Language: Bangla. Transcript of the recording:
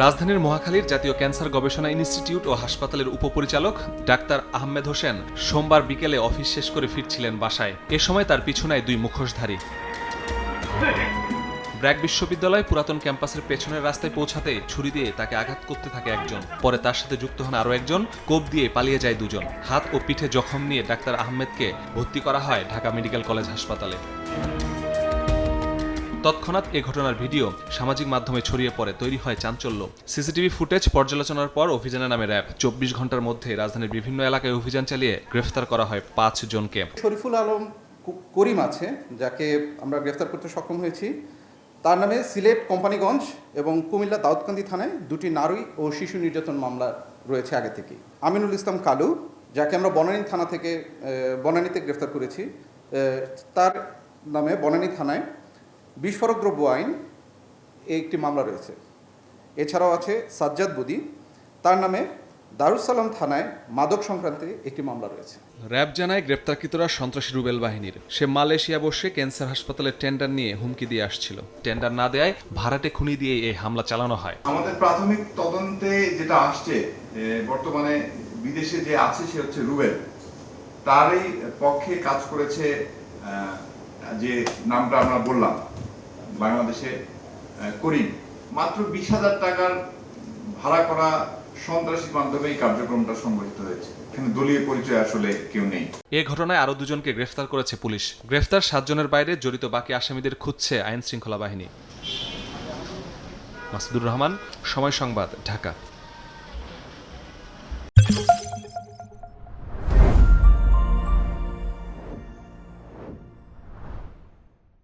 রাজধানীর মহাখালীর জাতীয় ক্যান্সার গবেষণা ইনস্টিটিউট ও হাসপাতালের উপপরিচালক ডাক্তার আহমেদ হোসেন সোমবার বিকেলে অফিস শেষ করে ফিরছিলেন বাসায়। এ সময় তার পিছনায় দুই মুখোশধারী ব্র্যাক বিশ্ববিদ্যালয় পুরাতন ক্যাম্পাসের পেছনের রাস্তায় পৌঁছাতে ছুরি দিয়ে তাকে আঘাত করতে থাকে একজন। পরে তার সাথে যুক্ত হন আরও একজন। কোপ দিয়ে পালিয়ে যায় দুজন। হাত ও পিঠে জখম নিয়ে ডাক্তার আহমেদকে ভর্তি করা হয় ঢাকা মেডিকেল কলেজ হাসপাতালে। তৎক্ষণাৎ এ ঘটনার ভিডিও সামাজিক মাধ্যমে ছড়িয়ে পড়ে, তৈরি হয় চাঞ্চল্য। সিসিটিভি ফুটেজ পর্যালোচনার পর অভিযানে নামে র্যাব। ২৪ ঘন্টার মধ্যে রাজধানীর বিভিন্ন এলাকায় অভিযান চালিয়ে গ্রেফতার করা হয় ৫ জনকে। শরীফুল আলম করিম আছে, যাকে আমরা গ্রেফতার করতে সক্ষম হয়েছি। তার নামে সিলেট কোম্পানিগঞ্জ এবং কুমিল্লা দাউদকান্দি থানায় দুটি নারী ও শিশু নির্যাতন মামলা রয়েছে আগে থেকেই। আমিনুল ইসলাম কালু, যাকে আমরা বনানী থানা থেকে বনানীতে গ্রেফতার করেছি, তার নামে বনানী থানায় বিস্ফোরক দ্রব্য আইন একটি মামলা রয়েছে। এছাড়াও আছে সাজ্জাদ বদি, তার নামে দারুসালাম থানায় মাদক সংক্রান্তে একটি মামলা রয়েছে। র্যাব জানায় গ্রেপ্তারকৃতরা সন্ত্রাসী রুবেল বাহিনীর। সে মালয়েশিয়া বসে ক্যান্সার হাসপাতালের টেন্ডার নিয়ে হুমকি দিয়ে আসছিল। টেন্ডার না দেয় ভাড়াটে খুনি দিয়ে এই হামলা চালানো হয়। আমাদের প্রাথমিক তদন্তে যেটা আসছে, বর্তমানে বিদেশে যে আছে সে হচ্ছে রুবেল, তারই পক্ষে কাজ করেছে যে নামটা আমরা বললাম বাংলাদেশে করিম। মাত্র ২০,০০০ টাকার ভাড়া করা সন্ত্রাসীর মাধ্যমে এই কার্যক্রমটা সংগঠিত হয়েছে। এখানে দলীয় পরিচয় আসলে কেউ নেই। এ ঘটনায় আরও দুজনকে গ্রেফতার করেছে পুলিশ। গ্রেফতার ৭ জনের বাইরে জড়িত বাকি আসামিদের খুঁজছে আইন শৃঙ্খলা বাহিনী। মাসুদুর রহমান, সময় সংবাদ, ঢাকা।